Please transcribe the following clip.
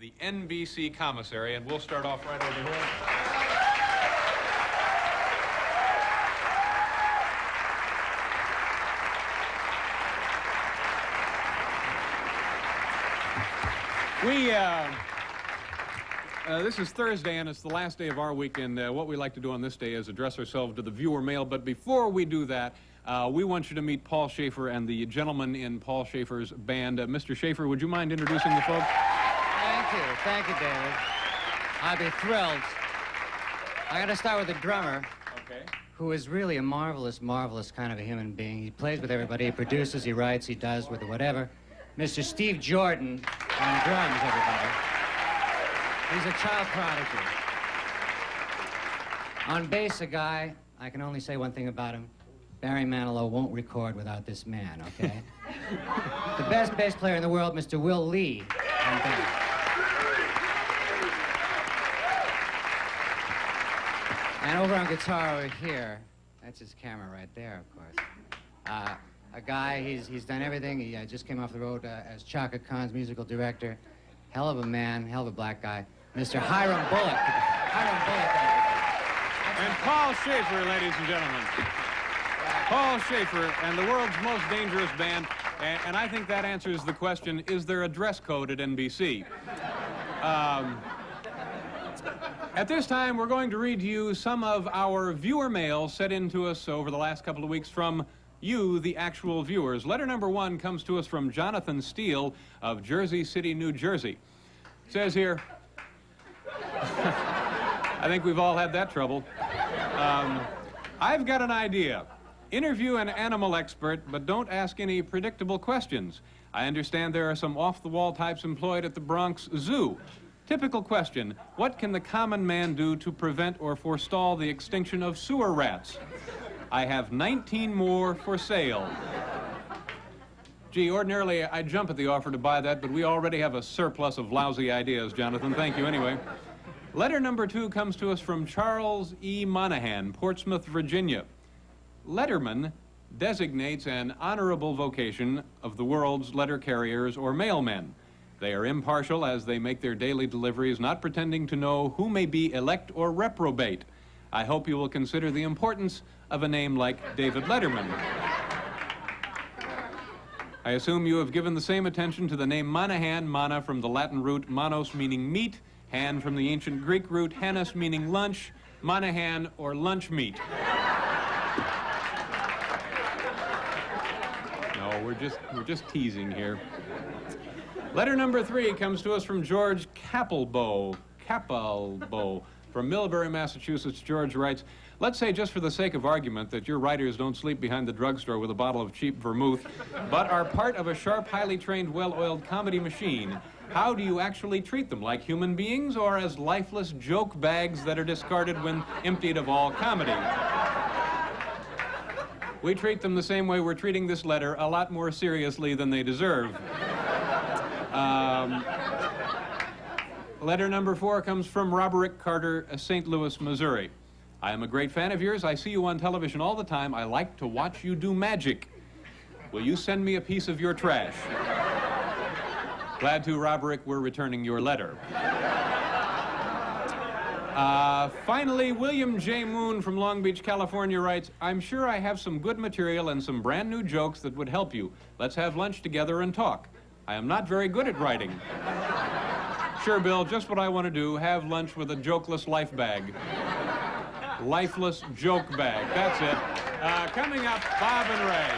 the NBC commissary, and we'll start off right over here. This is Thursday, and it's the last day of our weekend. What we like to do on this day is address ourselves to the viewer mail. But before we do that, we want you to meet Paul Schaefer and the gentleman in Paul Schaefer's band. Mr. Schaefer, would you mind introducing the folks? Thank you, David. I'd be thrilled. I got to start with the drummer, who is really a marvelous, marvelous kind of a human being. He plays with everybody. He produces, he writes, he does with whatever. Mr. Steve Jordan on drums, everybody. He's a child prodigy. On bass, a guy, I can only say one thing about him. Barry Manilow won't record without this man, okay? The best bass player in the world, Mr. Will Lee, on bass. And over on guitar over here, that's his camera right there, of course. A guy, he's done everything. He just came off the road as Chaka Khan's musical director. Hell of a man, hell of a black guy. Mr. Hiram Bullock. Hiram Bullock. And Paul Schaefer, ladies and gentlemen. Paul Schaefer and the world's most dangerous band. And I think that answers the question, is there a dress code at NBC? At this time, we're going to read to you some of our viewer mail sent in to us over the last couple of weeks from you, the actual viewers. Letter number 1 comes to us from Jonathan Steele of Jersey City, New Jersey. It says here, I think we've all had that trouble. I've got an idea. Interview an animal expert, but don't ask any predictable questions. I understand there are some off-the-wall types employed at the Bronx Zoo. Typical question, what can the common man do to prevent or forestall the extinction of sewer rats? I have 19 more for sale. Gee, ordinarily I'd jump at the offer to buy that, but we already have a surplus of lousy ideas, Jonathan. Thank you anyway. Letter number 2 comes to us from Charles E. Monahan, Portsmouth, Virginia. Letterman designates an honorable vocation of the world's letter carriers or mailmen. They are impartial as they make their daily deliveries, not pretending to know who may be elect or reprobate. I hope you will consider the importance of a name like David Letterman. I assume you have given the same attention to the name Monahan, mana from the Latin root manos meaning meat, han from the ancient Greek root hanus meaning lunch, Monahan or lunch meat. No, we're just teasing here. Letter number 3 comes to us from George Capelbo from Millbury, Massachusetts. George writes, let's say just for the sake of argument that your writers don't sleep behind the drugstore with a bottle of cheap vermouth, but are part of a sharp, highly trained, well-oiled comedy machine. How do you actually treat them? Like human beings or as lifeless joke bags that are discarded when emptied of all comedy? We treat them the same way we're treating this letter, a lot more seriously than they deserve. Letter number 4 comes from Roderick Carter, St. Louis, Missouri. I am a great fan of yours. I see you on television all the time. I like to watch you do magic. Will you send me a piece of your trash? Glad to, Roderick, we're returning your letter. Finally, William J. Moon from Long Beach, California writes, I'm sure I have some good material and some brand new jokes that would help you. Let's have lunch together and talk. I am not very good at writing. Sure, Bill, just what I want to do, have lunch with a jokeless life bag. Lifeless joke bag, that's it. Coming up, Bob and Ray.